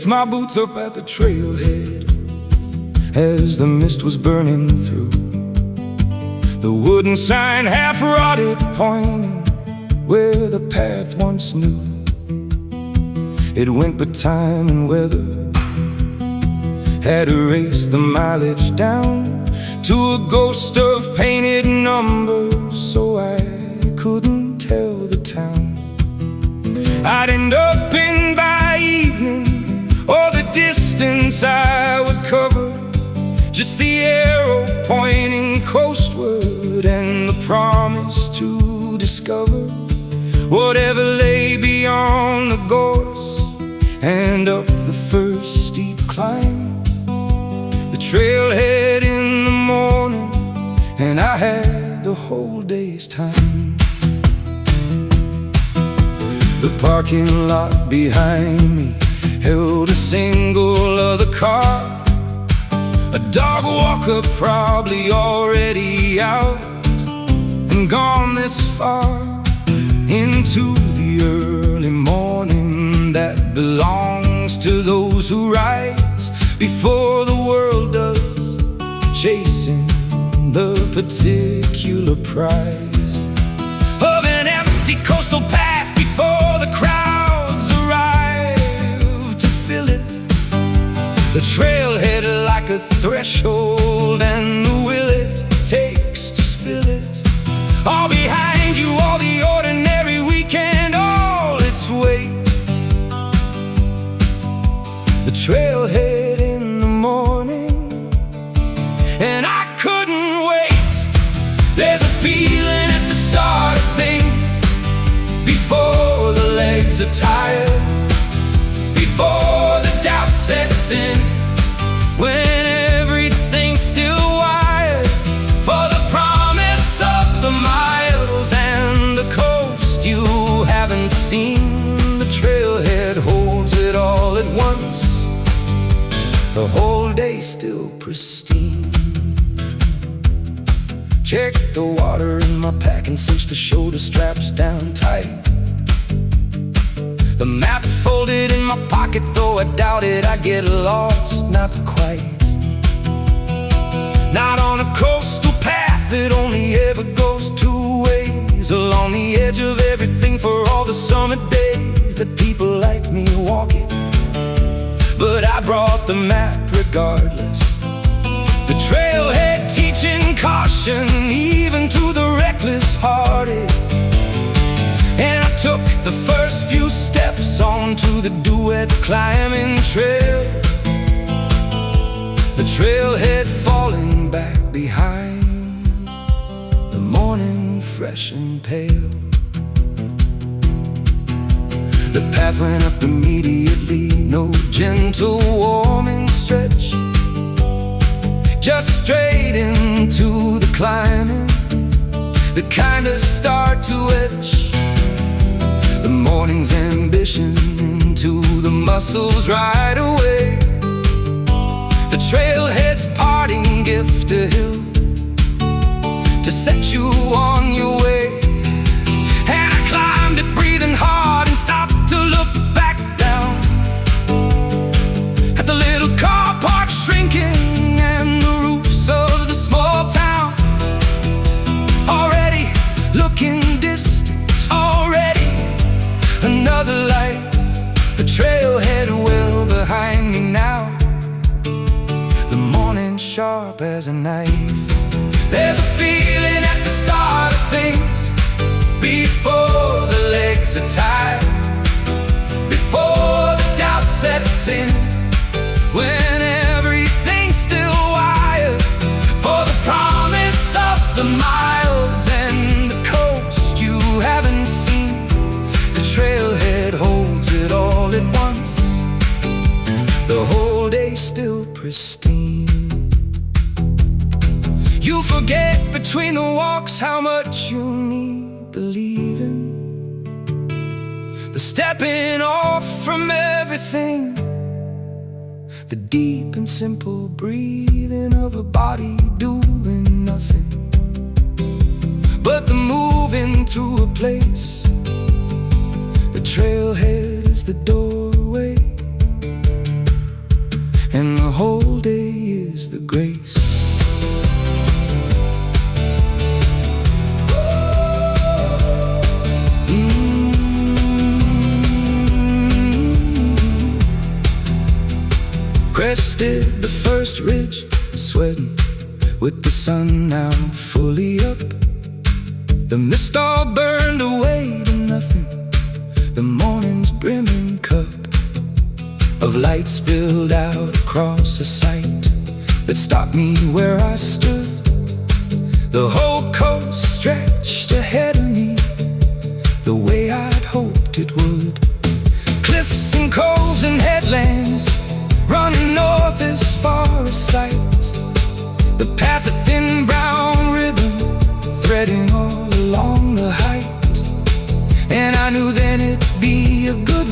laced my boots up at the trailhead as the mist was burning through. The wooden sign half rotted, pointing where the path once knew. It went, but time and weather had erased the mileage down to a ghost of painted numbers, so I couldn't tell the town. I'd end up in by evening, or the distance I would cover, just the arrow pointing coastward and the promise to discover whatever lay beyond the gorse and up the first steep climb. The trailhead in the morning, and I had the whole day's time. The parking lot behind me held a single other car, a dog walker probably already out and gone this far into the early morning that belongs to those who rise before the world does, chasing the particular prize of an empty coastal path before the crowds arrive to fill it. The trailhead like a threshold, and the will it takes to spill it. All behind you, all the ordinary weekend, all its weight. The trailhead in the morning, and I couldn't wait. There's a feeling at the start of things, before the legs are tired, before the doubt sets in, when everything's still wired for the promise of the miles and the coast you haven't seen. The trailhead holds it all at once, the whole day still pristine. Check the water in my pack and cinch the shoulder straps down tight. The map folded in my pocket, though I doubt it I get lost, not quite. Not on a coastal path that only ever goes two ways, along the edge of everything for all the summer days that people like me walk it. But I brought the map regardless, the trailhead teaching caution even to the reckless-hearted. And I took the first few steps onto the duet climbing trail, the trailhead falling back behind, the morning fresh and pale. The path went up immediately, no gentle warming stretch, just straight into the climbing, the kind of start to etch the morning's ambition into the muscles right away. The trailhead's parting gift to hill to set you on your way. And I climbed it breathing hard and stopped to look back down at the little car park shrinking and the roofs of the small town already looking distant, already another life. The trailhead well behind me now, the morning sharp as a knife. There's a feeling at the start of things, before the legs are tired, before the doubt sets in, when everything's still wired for the promise of the miles and the coast you haven't seen. The trailhead holds it all at once, the whole day still pristine. You forget between the walks how much you need the leaving, the stepping off from everything, the deep and simple breathing of a body doing nothing, but the moving through a place. The trailhead is the doorway, grace. Crested the first ridge, sweating with the sun now fully up. The mist all burned away to nothing. The morning's brimming cup of light spilled out across a sight that stopped me where I stood. The whole coast stretched ahead of me, the way I'd hoped it would. Cliffs and coves and headlands running north as far as sight. The path, a thin brown ribbon threading all along the height. And I knew then it'd be a good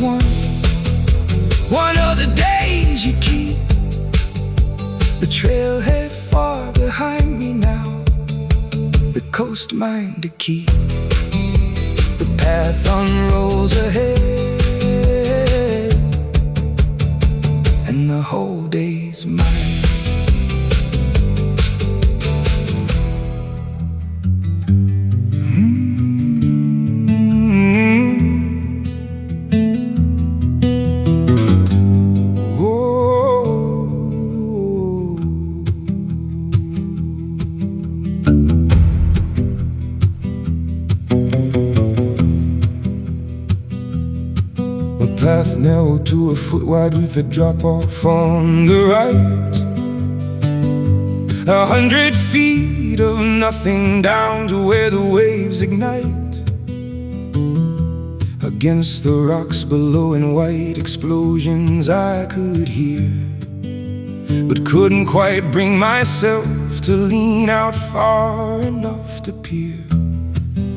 one of the days you keep. The trailhead far behind me now, the coast mine to keep. The path unrolls ahead, and the whole day's mine. Path narrow to a foot wide with a drop-off on the right. 100 feet of nothing down to where the waves ignite. Against the rocks below in white explosions I could hear, but couldn't quite bring myself to lean out far enough to peer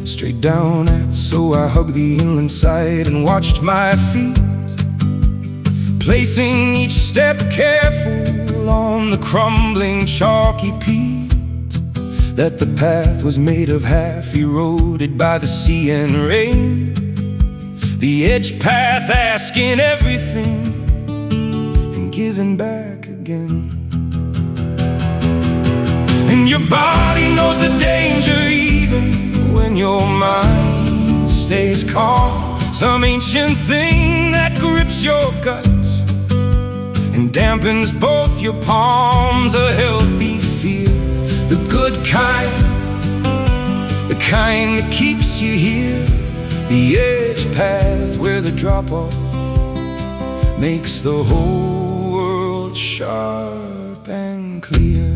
straight down at, so I hugged the inland side and watched my feet, placing each step careful on the crumbling chalky peat. That the path was made of, half eroded by the sea and rain. The edge path asking everything and giving back again. And your body knows the danger even when your mind stays calm. Some ancient thing that grips your gut and dampens both your palms. A healthy fear, the good kind, the kind that keeps you here. The edge path where the drop-off makes the whole world sharp and clear.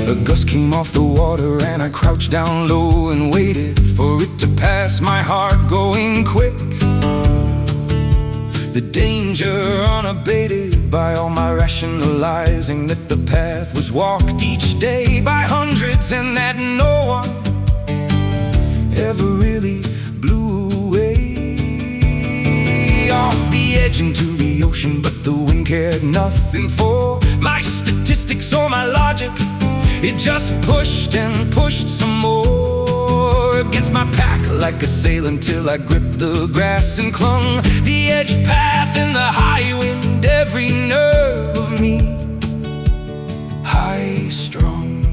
A gust came off the water and I crouched down low and waited for it to pass, my heart going quick. The danger unabated by all my rationalizing, that the path was walked each day by hundreds and that no one ever really blew away off the edge into the ocean. But the wind cared nothing for my statistics or my logic. It just pushed and pushed some more against my pack like a sail until I gripped the grass and clung. The edge path in the high wind, every nerve of me high strung.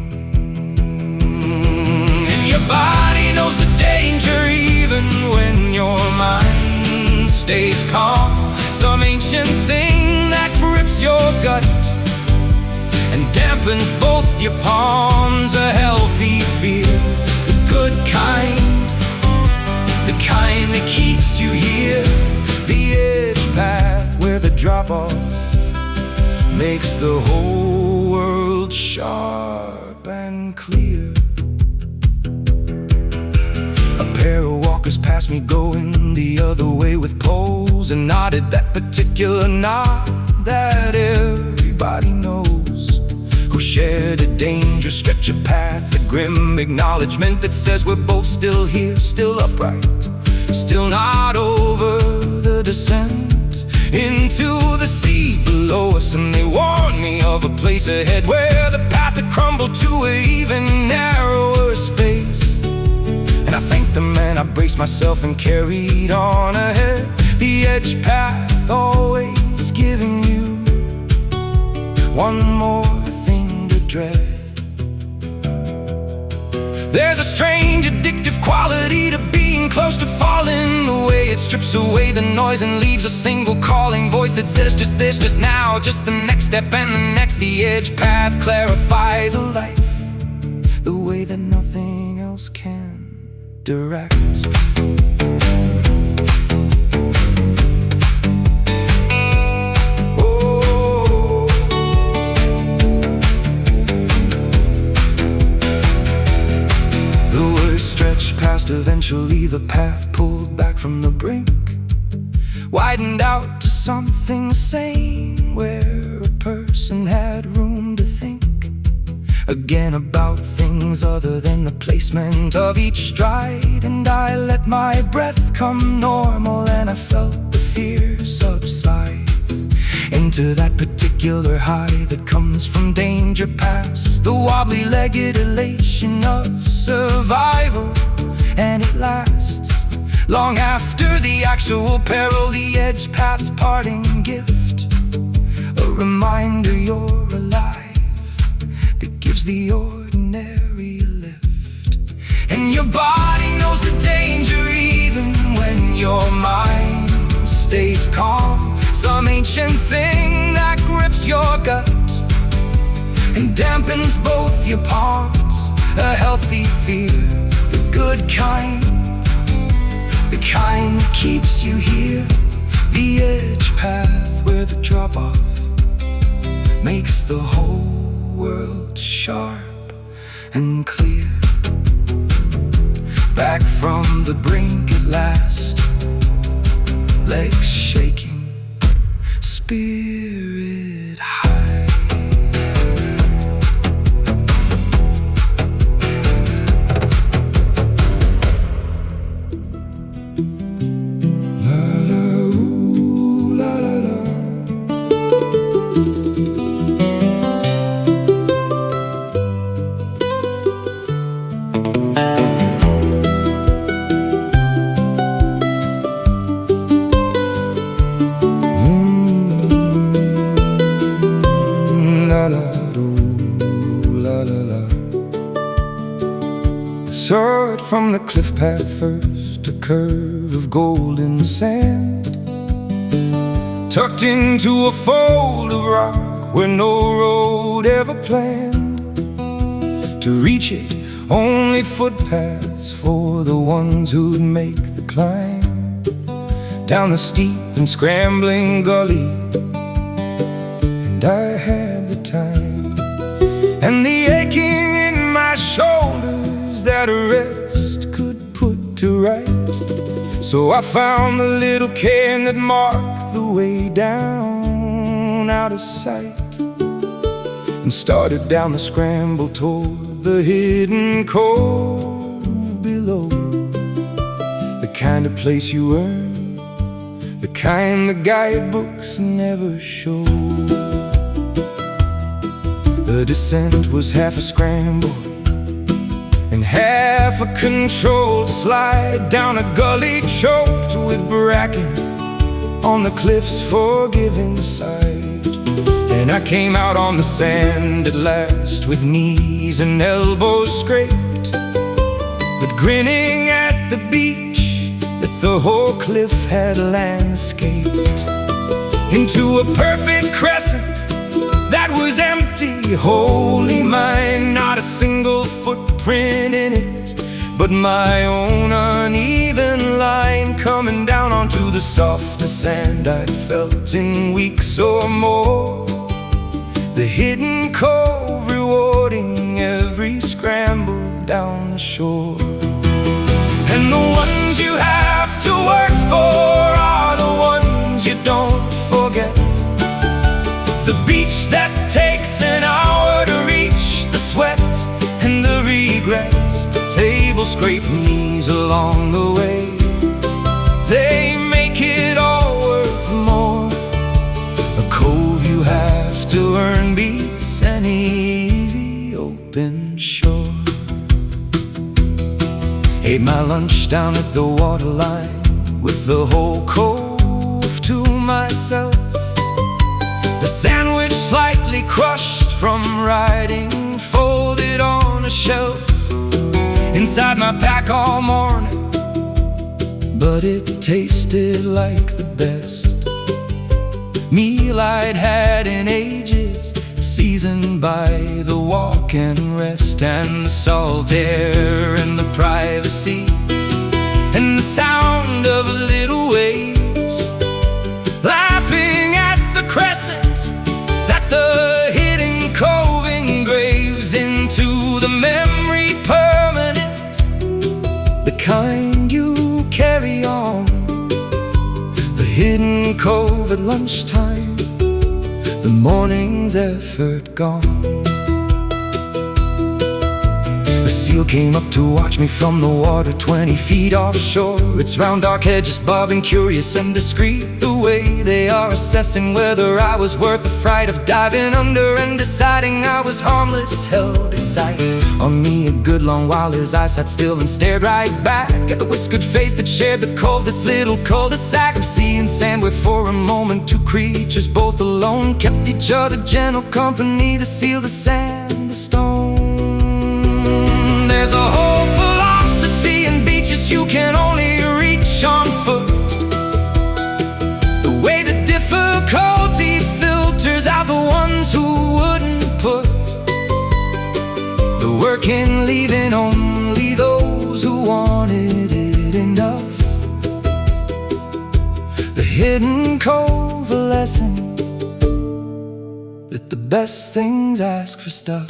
And your body knows the danger even when your mind stays calm. Some ancient thing that grips your gut and dampens both your palms. A healthy fear, the good kind, the kind that keeps you here. The edge path where the drop-off makes the whole world sharp and clear. A pair of walkers passed me going the other way with poles, and nodded that particular nod that everybody knows who shared a dangerous stretch of path. A grim acknowledgement that says we're both still here, still upright, still not over the descent into the sea below us. And they warned me of a place ahead where the path had crumbled to an even narrower space. And I thanked them and I braced myself and carried on ahead. the edge path always giving you one more thing to dread. There's a strange addictive quality to being close to falling, the way it strips away the noise and leaves a single calling voice that says just this, just now, just the next step and the next. The edge path clarifies a life the way that nothing else can direct. Eventually the path pulled back from the brink, widened out to something sane, where a person had room to think again about things other than the placement of each stride. And I let my breath come normal, and I felt the fear subside into that particular high that comes from danger past, the wobbly-legged elation of survival. And it lasts long after the actual peril, the edge path's parting gift, a reminder you're alive that gives the ordinary a lift. And your body knows the danger even when your mind stays calm, some ancient thing that grips your gut and dampens both your palms, a healthy fear, good kind, the kind that keeps you here. The edge path where the drop-off makes the whole world sharp and clear. Back from the brink at last, legs shaking, spirit high. Saw it from the cliff path first, a curve of golden sand, tucked into a fold of rock where no road ever planned. To reach it, only footpaths for the ones who'd make the climb down the steep and scrambling gully. And I had the time and the aching in my shoulders that a rest could put to right. So I found the little cairn that marked the way down out of sight, and started down the scramble toward the hidden cove below. The kind of place you earn, the kind the guidebooks never show. The descent was half a scramble and half a controlled slide down a gully choked with bracken on the cliff's forgiving side. And I came out on the sand at last, with knees and elbows scraped, but grinning at the beach that the whole cliff had landscaped into a perfect crescent that was empty, wholly mine. Not a single footprint in it, but my own uneven line coming down onto the softest sand I'd felt in weeks or more. The hidden cove rewarding every scramble down the shore. And the ones you have to work for are the ones you don't forget. The beach that takes an hour to reach, the sweat and the regret, table scrape knees along the way, they make it all worth more. A cove you have to earn beats any easy open shore. Ate my lunch down at the waterline with the whole cove myself. The sandwich slightly crushed from riding, folded on a shelf inside my pack all morning, but it tasted like the best meal I'd had in ages, seasoned by the walk and rest, and the salt air and the privacy, and the sound of little waves lapping at the crescent that the Hidden Cove engraves into the memory permanent, the kind you carry on. The Hidden Cove at lunchtime, the morning's effort gone. A seal came up to watch me from the water 20 feet offshore. Its round dark edges bobbing, curious and discreet, the way they are assessing whether I was worth the fright of diving under and deciding I was harmless. Held its sight on me a good long while his eyes sat still and stared right back at the whiskered face that shared the cove, this little cul-de-sac of sea and sand, where for a moment two creatures both alone kept each other gentle company. The seal, the sand, the stone. There's a whole philosophy in beaches you can only reach on foot. The way the difficulty filters out the ones who wouldn't put the work in, leaving only those who wanted it enough. The Hidden Cove, a lesson that the best things ask for stuff.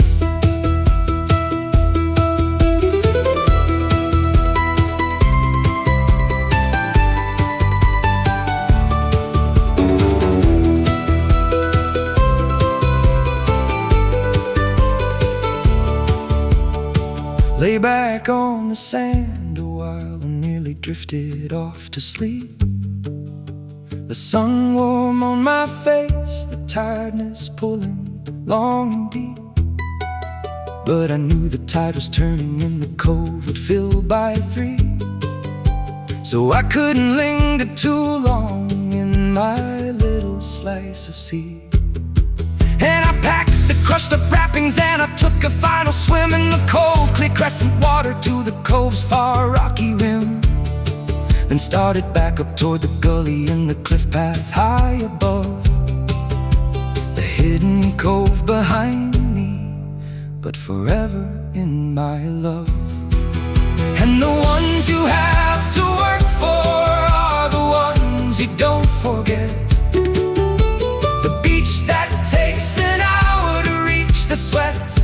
Lay back on the sand a while and nearly drifted off to sleep. The sun warm on my face, the tiredness pulling long and deep. But I knew the tide was turning and the cove would fill by 3, so I couldn't linger too long in my little slice of sea. And I packed the crushed up wrappings and I took a final swim in the cold, clear crescent water to the cove's far rocky rim. Then started back up toward the gully and the cliff path high above. The Hidden Cove behind me, but forever in my love. And the ones you have to work for are the ones you don't forget. The beach that takes an hour to reach, the sweat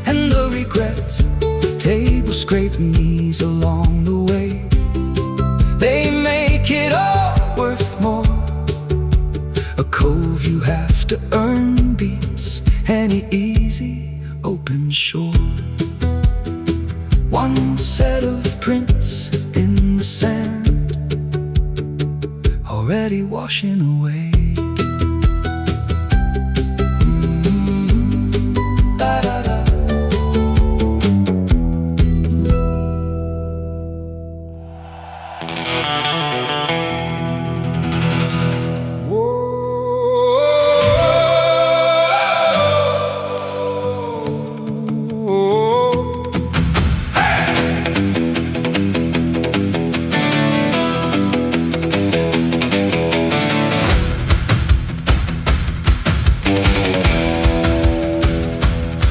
and the regret, table scraping knees along the way, they make it all worth more. A cove you have to earn beats any easy open shore. One set of prints in the sand, already washing away.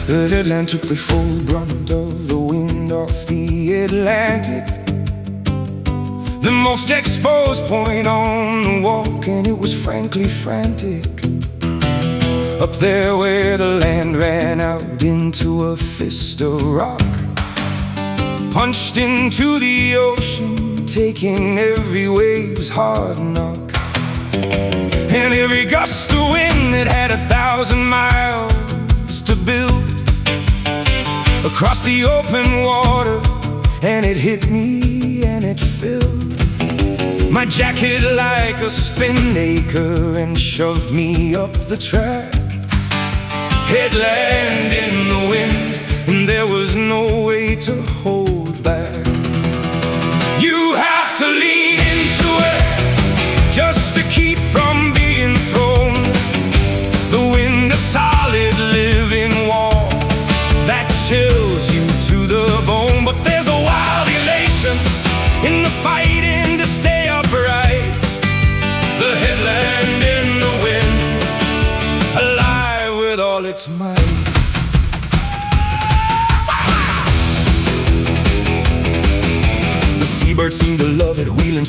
The headland took the full brunt of the wind off the Atlantic, the most exposed point on the walk, and it was frankly frantic. Up there where the land ran out into a fist of rock, punched into the ocean, taking every wave's hard knock. And every gust of wind that had 1,000 miles to build across the open water, and it hit me and it filled my jacket like a spinnaker and shoved me up the track. Headland in the wind, and there was no way to hold back. You have to lean into it just to keep from being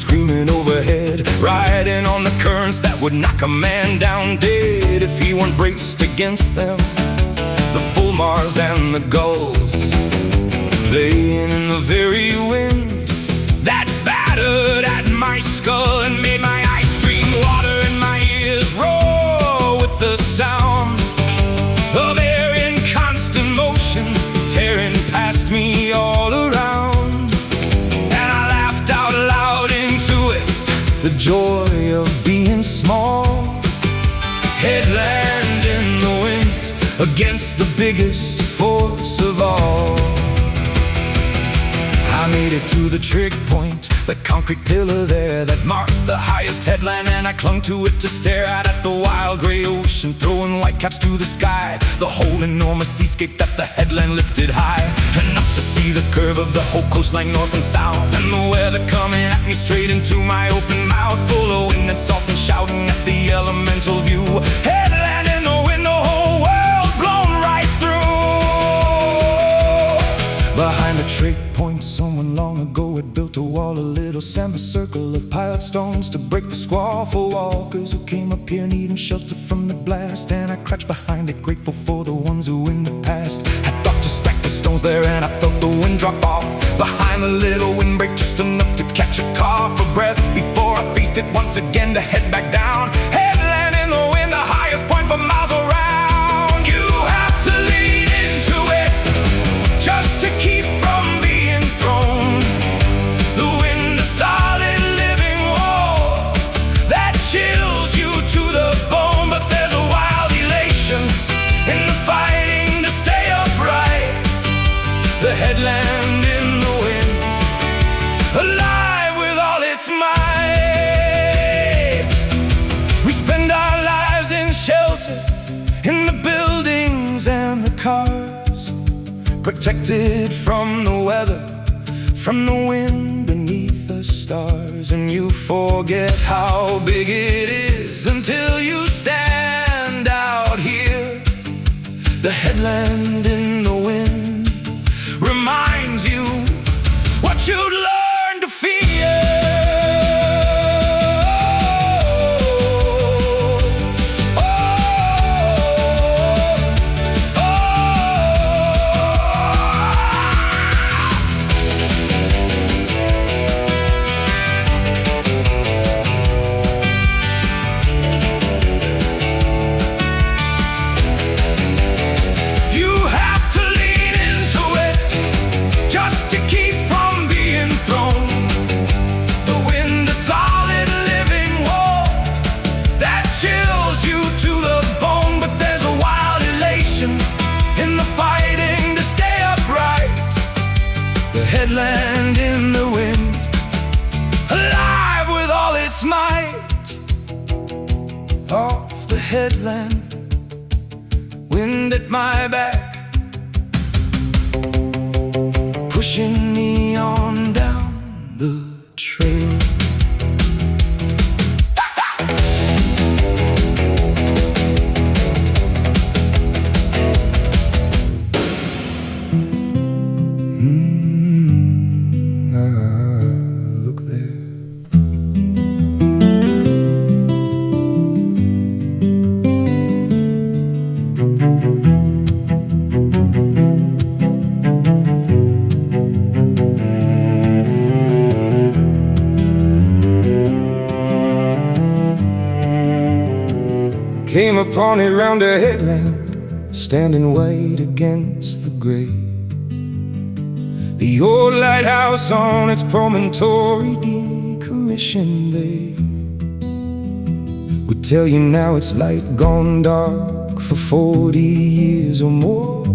screaming overhead, riding on the currents that would knock a man down dead if he weren't braced against them. The fulmars and the gulls, playing in the very wind that battered at my skull and made my eyes stream water and my ears roar with the sound of air in constant motion tearing past me all around. And I laughed out loud into it, the joy of being small. Headland in the wind against the biggest force of all. I made it to the trig point, the concrete pillar there that marks the highest headland, and I clung to it to stare out at the wild gray ocean, throwing whitecaps to the sky, the whole enormous seascape that the headland lifted high. Enough to see the curve of the whole coastline north and south, and the weather coming at me straight into my open mouth, full of wind and salt and shouting at the elemental view. Headland in the wind, the whole world blown right through. Behind the trig point, someone long ago had built a wall, a little semicircle of piled stones to break the squall for walkers who came up here needing shelter from the blast. And I crouched behind it, grateful for the ones who in the past had thought to stack the stones there, and I felt the wind drop off behind the little windbreak, just enough to catch a cough for breath before I faced it once again to head back down. Headland in the wind, the highest point for miles around. You have to lean into it just to keep from being thrown. The wind, a solid living wall that chills you to the bone, but there's a wild elation in the fighting to stay upright. The headland in the wind, alive with all its might. We spend our lives in shelter, in the buildings and the cars, protected from the weather, from the wind beneath the stars. And you forget how big it is until you stand out here. The headland in the wind reminds you what you'd learn to fear. Headland in the wind, alive with all its might. Off the headland, wind at my back, pushing me on down the trail. Came upon it round a headland, standing white against the gray. The old lighthouse on its promontory, decommissioned they would tell you now it's light gone dark for 40 years or more,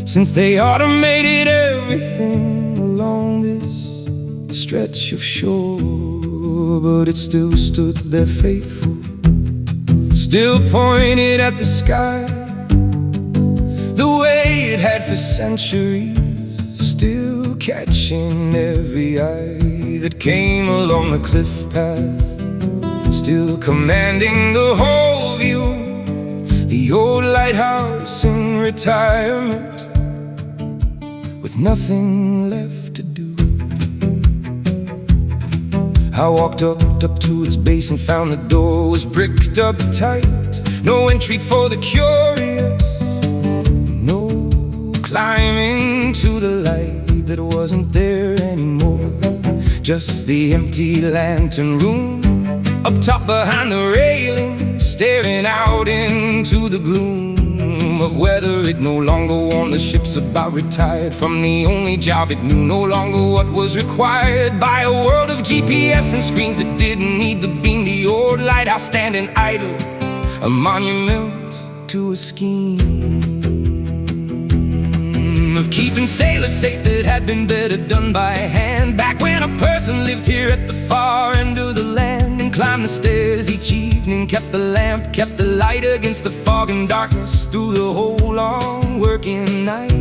since they automated everything along this stretch of shore. But it still stood there faithful, still pointed at the sky, the way it had for centuries, still catching every eye that came along the cliff path, still commanding the whole view. The old lighthouse in retirement, with nothing left to do. I walked up to its base and found the door was bricked up tight. No entry for the curious, no climbing to the light that wasn't there anymore. Just the empty lantern room up top behind the railing, staring out into the gloom of weather it no longer warned the ships about. Retired from the only job it knew, no longer what was required by a world of GPS and screens that didn't need the beam. The old lighthouse standing idle, a monument to a scheme of keeping sailors safe that had been better done by hand. Back when a person lived here at the far end of the land and climbed the stairs each evening, kept the lamp, kept the light against the fog and darkness through the whole long working night.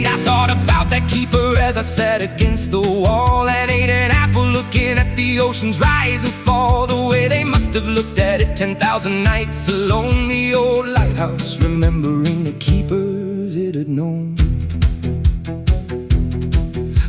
I thought about that keeper as I sat against the wall and ate an apple, looking at the oceans rise and fall, the way they must have looked at it 10,000 nights alone. The old lighthouse, remembering the keepers it had known.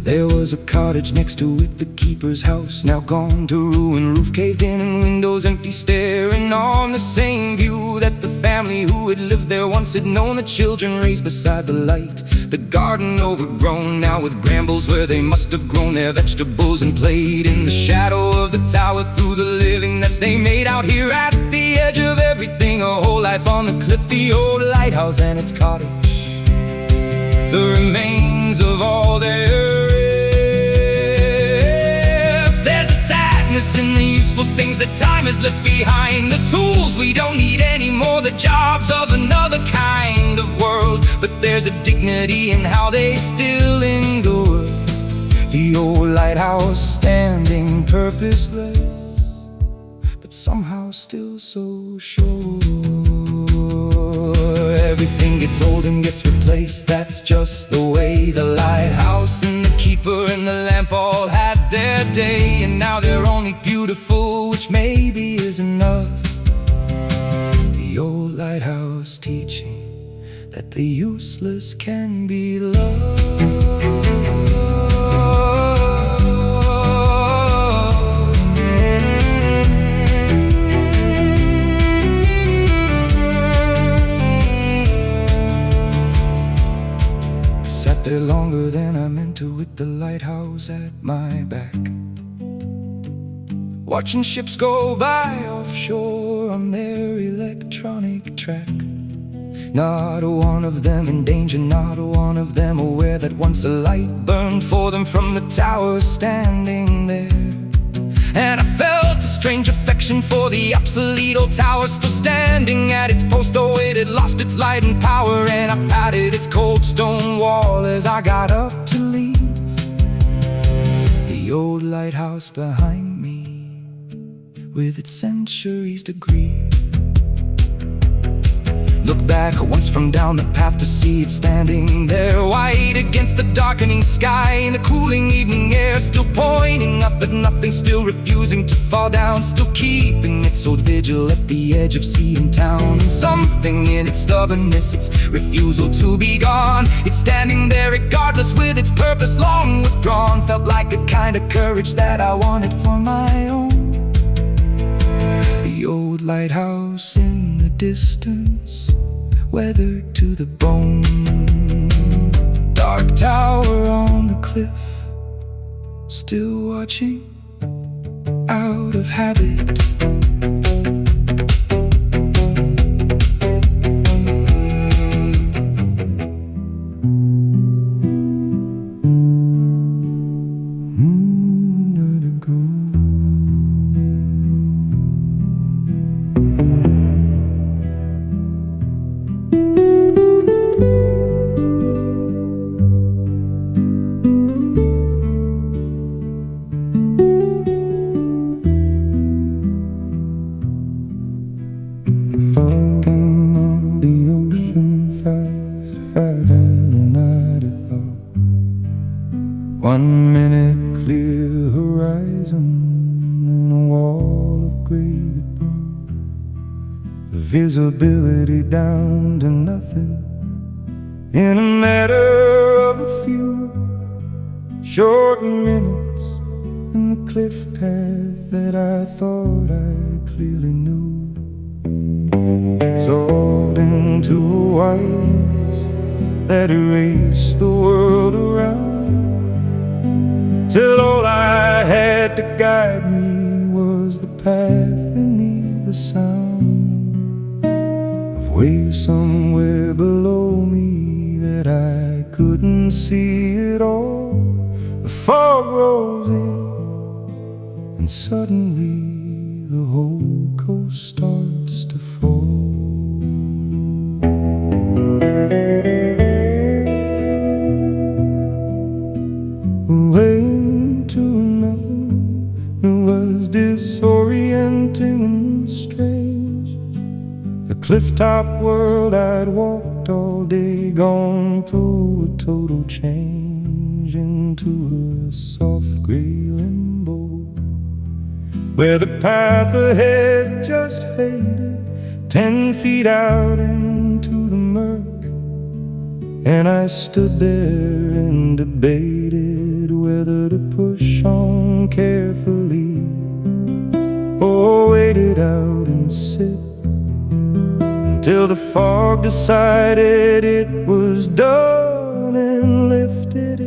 There was a cottage next to it, the keeper's house, now gone to ruin. Roof caved in and windows empty, staring on the same view that the family who had lived there once had known. The children raised beside the light, the garden overgrown now with brambles where they must have grown their vegetables, and played in the shadow of the tower through the living that they made out here at the edge of everything. A whole life on the cliff, the old lighthouse and its cottage, the remains of all their. In the useful things that time has left behind, the tools we don't need anymore, the jobs of another kind of world. But there's a dignity in how they still endure. The old lighthouse standing purposeless, but somehow still so sure. Everything gets old and gets replaced, that's just the way. The lighthouse and the keeper and the lamp all had their day, and now they're only beautiful, which maybe is enough. The old lighthouse teaching that the useless can be loved. There longer than I meant to, with the lighthouse at my back, watching ships go by offshore on their electronic track. Not a one of them in danger, not a one of them aware that once a light burned for them from the tower standing there. And I felt a strange affection for the obsolete old tower still standing at its post. Oh, it had lost its light and power, and I patted its cold stone wall as I got up to leave. The old lighthouse behind me, with its centuries to grieve. Look back once from down the path to see it standing there, white against the darkening sky in the cooling evening air, still pointing up at nothing, still refusing to fall down, still keeping its old vigil at the edge of sea and town. And something in its stubbornness, its refusal to be gone, it's standing there regardless with its purpose long withdrawn, felt like a kind of courage that I wanted for my own. The old lighthouse in the distance, weathered to the bone, dark tower on the cliff, still watching out of habit. One minute clear horizon and a wall of gray that burned, the visibility down to nothing in a matter of a few short minutes. and the cliff path that I thought I clearly knew dissolved into a whiteness that erased the world around, till all I had to guide me was the path beneath the sound of waves somewhere below me that I couldn't see at all. The fog rolls in, and suddenly the whole coast starts to fall. Away into nothing, it was disorienting and strange. The clifftop world I'd walked all day, gone through a total change into a soft gray limbo, where the path ahead just faded 10 feet out into the murk. And I stood there and debated whether to push on carefully or wait it out and sit until the fog decided it was done and lifted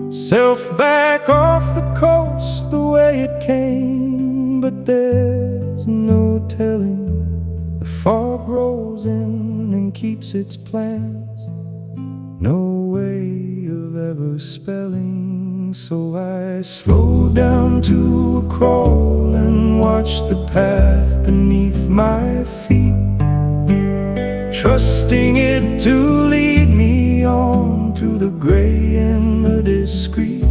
itself back off the coast the way it came. But there's no telling, the fog rolls in and keeps its plans, no way of ever spelling. So I slowed down to a crawl and watched the path beneath my feet, trusting it to lead me on through the gray and the discreet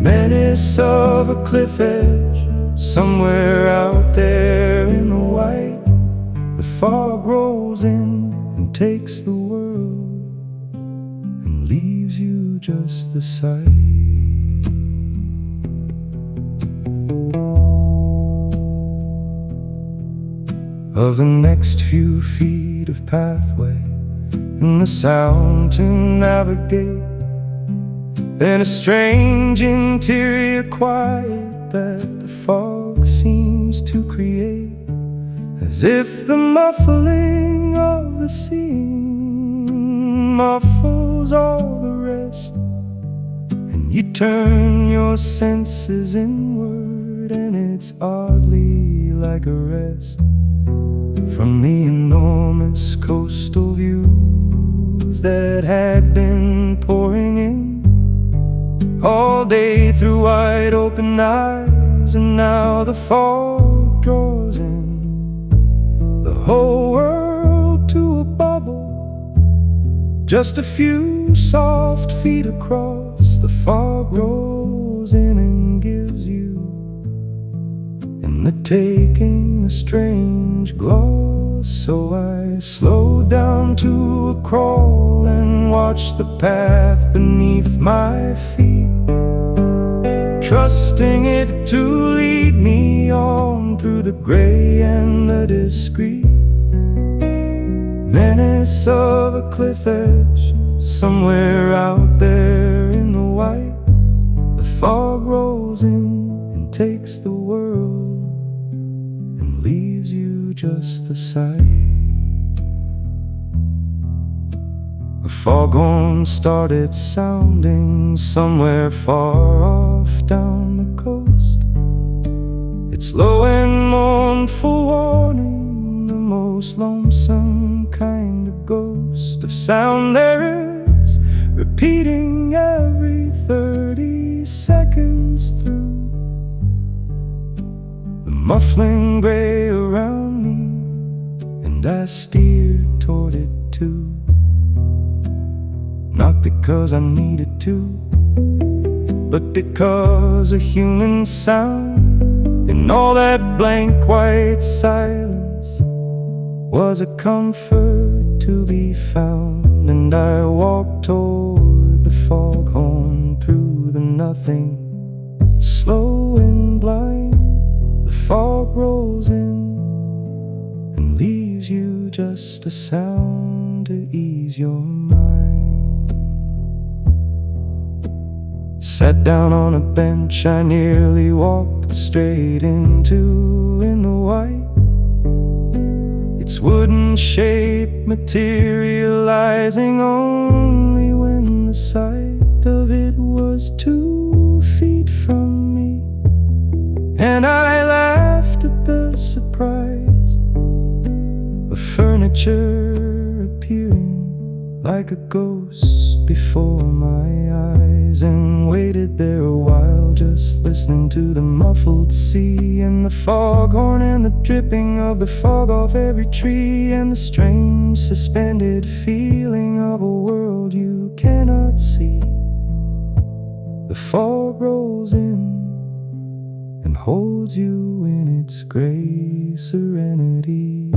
menace of a cliff edge. Somewhere out there in the white, the fog rolls in and takes the world and leaves you just the sight of the next few feet of pathway and the sound to navigate, then a strange interior quiet that the fog seems to create, as if the muffling of the seeing muffles all the rest, and you turn your senses inward, and it's oddly like a rest from the enormous coastal views that had been pouring in all day through wide open eyes. And now the fog draws in the whole world to a bubble, just a few soft feet across. The fog rolls in and gives you, in the taking, a strange gloss. So I slowed down to a crawl and watched the path beneath my feet, trusting it to lead me on through the gray and the discreet menace of a cliff edge. Somewhere out there in the white, the fog rolls in and takes the world and leaves you just the sight. A foghorn started sounding somewhere far off down the coast. It's low and mournful warning, the most lonesome kind of ghost of sound there is, repeating every 30 seconds through the muffling gray around me, and I steered toward it too. Not because I needed to, but because a human sound in all that blank white silence was a comfort to be found. And I walked toward the foghorn through the nothing, slow and blind. The fog rolls in and leaves you just a sound to ease your mind. Sat down on a bench I nearly walked straight into in the white. Its wooden shape materializing only when the sight of it was 2 feet from me. And I laughed at the surprise of furniture appearing like a ghost before my eyes, and waited there a while, just listening to the muffled sea and the foghorn and the dripping of the fog off every tree, and the strange suspended feeling of a world you cannot see. The fog rolls in and holds you in its gray serenity.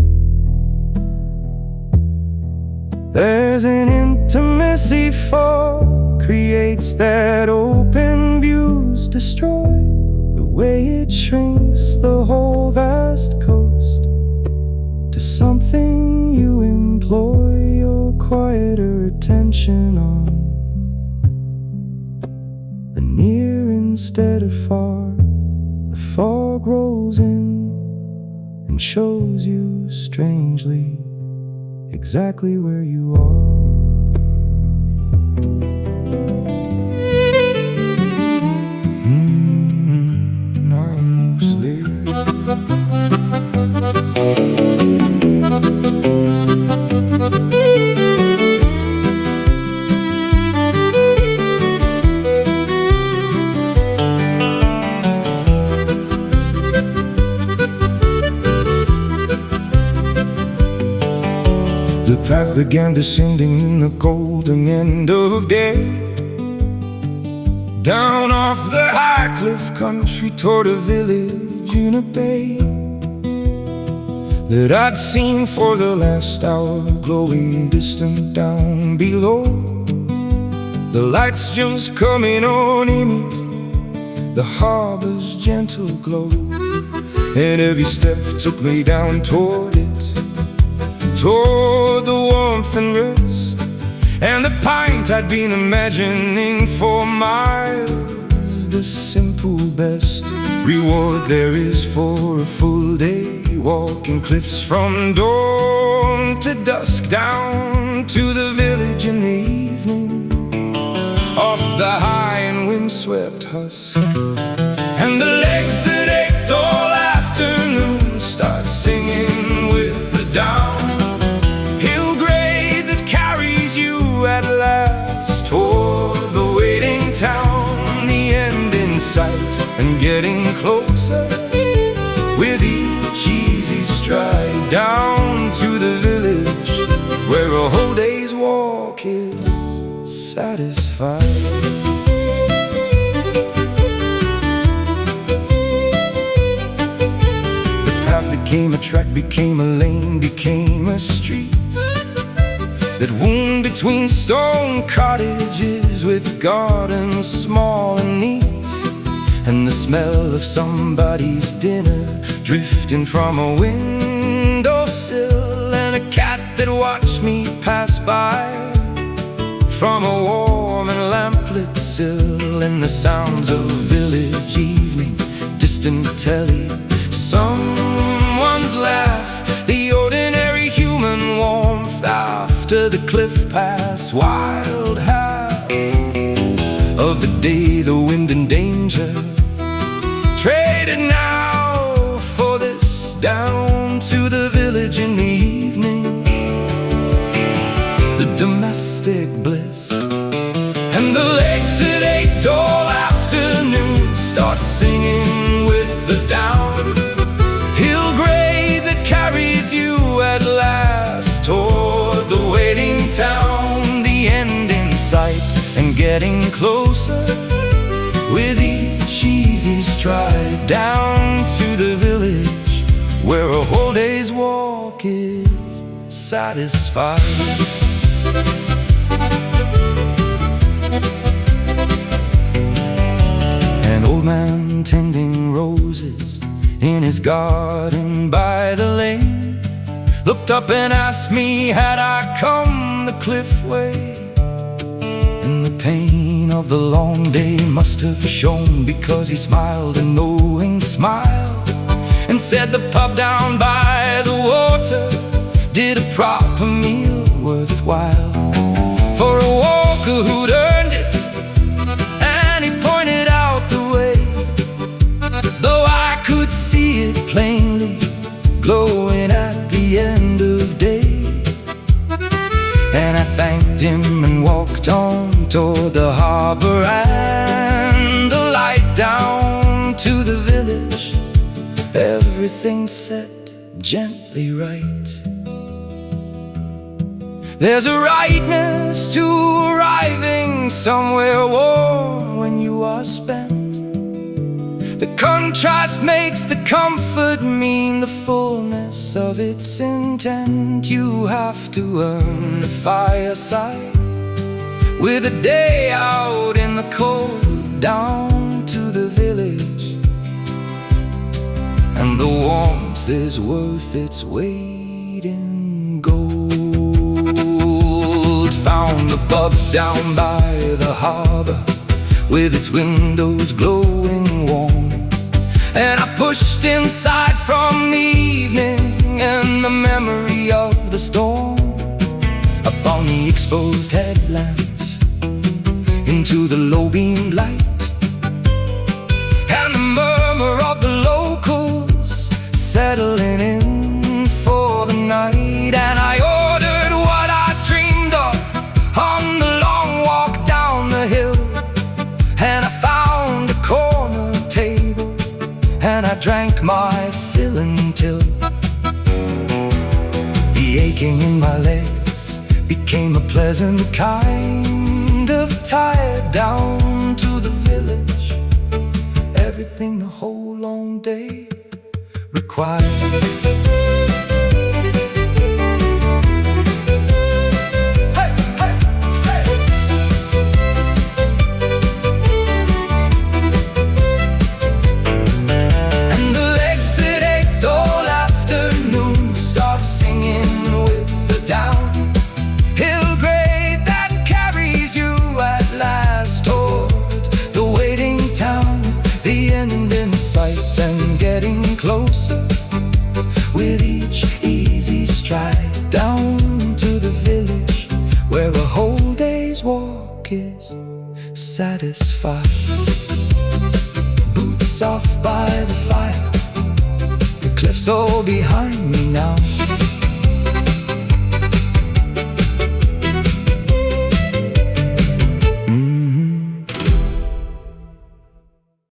There's an intimacy fog creates that open views destroy, the way it shrinks the whole vast coast to something you employ your quieter attention on. The near instead of far, the fog rolls in and shows you strangely exactly where you are. Almost there. The path began descending in the golden end of day, down off the high cliff country toward a village in a bay that I'd seen for the last hour, glowing distant down below. The lights just coming on in it, the harbour's gentle glow, and every step took me down toward it, toward the warmth and rest, and the pint I'd been imagining for miles. The simple best reward there is for a full day, walking cliffs from dawn to dusk, down to the village in the evening, off the high and windswept husk. And the legs that ached all afternoon start singing with the down, at last toward the waiting town, the end in sight and getting closer with each easy stride, down to the village where a whole day's walk is satisfied. The path became a track, became a lane, became a street that wound between stone cottages with gardens small and neat, and the smell of somebody's dinner drifting from a windowsill, and a cat that watched me pass by from a warm and lamplit sill, and the sounds of village evening, distant telly, someone's laugh, the ordinary human warmth after the cliff pass, wild half of the day, the wind and danger traded now for this, down to the village in the evening, the domestic bliss, and the legs that ached all afternoon start singing with the down, hill gray that carries you at last toward the waiting town, the end in sight and getting closer with each easy stride, down to the village where a whole day's walk is satisfied. An old man tending roses in his garden by the lane looked up and asked me had I come the cliff way, and the pain of the long day must have shone, because he smiled a knowing smile and said the pub down by the water did a proper meal worthwhile for a walker who'd earned it, and he pointed out the way, though I could see it plainly glowing at the end of day. And I thanked him and walked on toward the harbour and the light down to the village. Everything set gently right. There's a rightness to arriving somewhere warm when you are spent. The contrast makes the comfort mean the fullness of its intent. You have to earn the fireside with a day out in the cold down to the village, and the warmth is worth its weight in gold. Found the pub down by the harbour with its windows glowing warm, and I pushed inside from the evening and the memory of the storm. Upon the exposed headlands into the low-beam light, and the murmur of the locals settling in for the night. And I ordered what I dreamed of on the long walk down the hill, and I found a corner table and I drank my fill until the aching in my legs became a pleasant kind of tired down to the village. Everything the whole long day required. And getting closer with each easy stride down to the village, where a whole day's walk is satisfied. Boots off by the fire, the cliffs all behind me now.